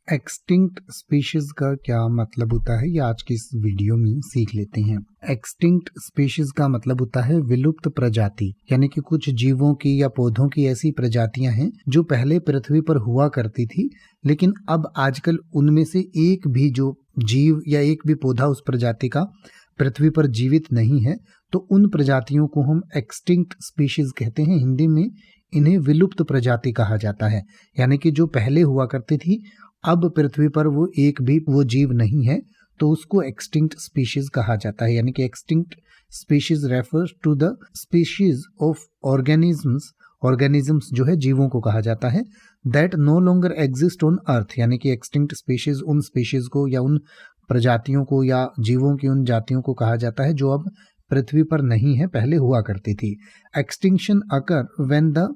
Extinct species का क्या मतलब होता है, ये आज की इस वीडियो में सीख लेते हैं। एक्सटिंक्ट स्पीशीज का मतलब होता है विलुप्त प्रजाति, यानी कि कुछ जीवों की या पौधों की ऐसी प्रजातियां हैं जो पहले पृथ्वी पर हुआ करती थी, लेकिन अब आजकल उनमें से एक भी जो जीव या एक भी पौधा उस प्रजाति का पृथ्वी पर जीवित नहीं है, तो उन प्रजातियों को हम एक्सटिंक्ट स्पीशीज कहते हैं। हिंदी में इन्हें विलुप्त प्रजाति कहा जाता है, यानी कि जो पहले हुआ करती थी अब पृथ्वी पर वो एक भी वो जीव नहीं है, तो उसको एक्सटिंक्ट स्पीशीज कहा जाता है। यानी कि extinct species refers to the species of organisms जो है जीवों को कहा जाता है, that no longer exist on earth. यानी कि एक्सटिंक्ट स्पीशीज उन स्पीशीज को या उन प्रजातियों को या जीवों की उन जातियों को कहा जाता है जो अब पृथ्वी पर नहीं है, पहले हुआ करती थी। Extinction occur when the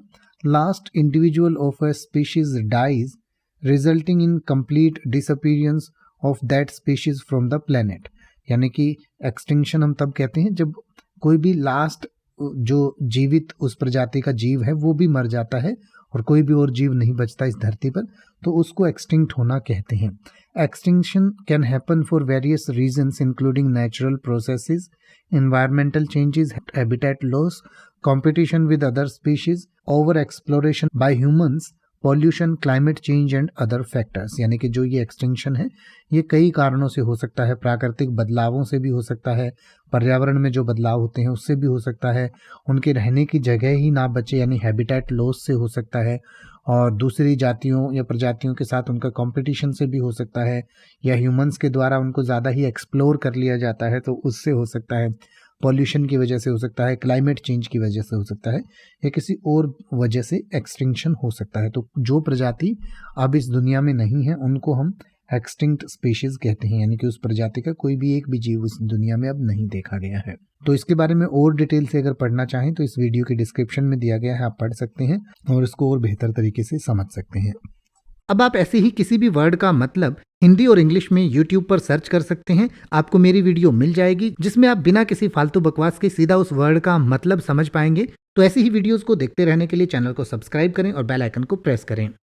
last individual of a species dies resulting in complete disappearance of that species from the planet. यानी कि एक्सटिंक्शन हम तब कहते हैं जब कोई भी लास्ट जो जीवित उस प्रजाति का जीव है वो भी मर जाता है और कोई भी और जीव नहीं बचता इस धरती पर, तो उसको एक्सटिंक्ट होना कहते हैं। Extinction can happen for various reasons including natural processes, environmental changes, habitat loss, competition with other species, over exploration by humans, pollution, climate change and other factors. यानी कि जो ये एक्सटिंक्शन है ये कई कारणों से हो सकता है। प्राकृतिक बदलावों से भी हो सकता है, पर्यावरण में जो बदलाव होते हैं उससे भी हो सकता है, उनके रहने की जगह ही ना बचे यानी हैबिटेट लॉस से हो सकता है, और दूसरी जातियों या प्रजातियों के साथ उनका कंपटीशन से भी हो सकता है, या ह्यूमंस के द्वारा उनको ज़्यादा ही एक्सप्लोर कर लिया जाता है तो उससे हो सकता है, पॉल्यूशन की वजह से हो सकता है, क्लाइमेट चेंज की वजह से हो सकता है, या किसी और वजह से एक्सटिंक्शन हो सकता है। तो जो प्रजाति अब इस दुनिया में नहीं है उनको हम एक्सटिंक्ट स्पीशीज कहते हैं, यानी कि उस प्रजाति का कोई भी एक भी जीव इस दुनिया में अब नहीं देखा गया है। तो इसके बारे में और डिटेल से अगर पढ़ना चाहें तो इस वीडियो के डिस्क्रिप्शन में दिया गया है, आप पढ़ सकते हैं और इसको और बेहतर तरीके से समझ सकते हैं। अब आप ऐसे ही किसी भी वर्ड का मतलब हिंदी और इंग्लिश में YouTube पर सर्च कर सकते हैं, आपको मेरी वीडियो मिल जाएगी जिसमें आप बिना किसी फालतू बकवास के सीधा उस वर्ड का मतलब समझ पाएंगे। तो ऐसी ही वीडियोस को देखते रहने के लिए चैनल को सब्सक्राइब करें और बेल आइकन को प्रेस करें।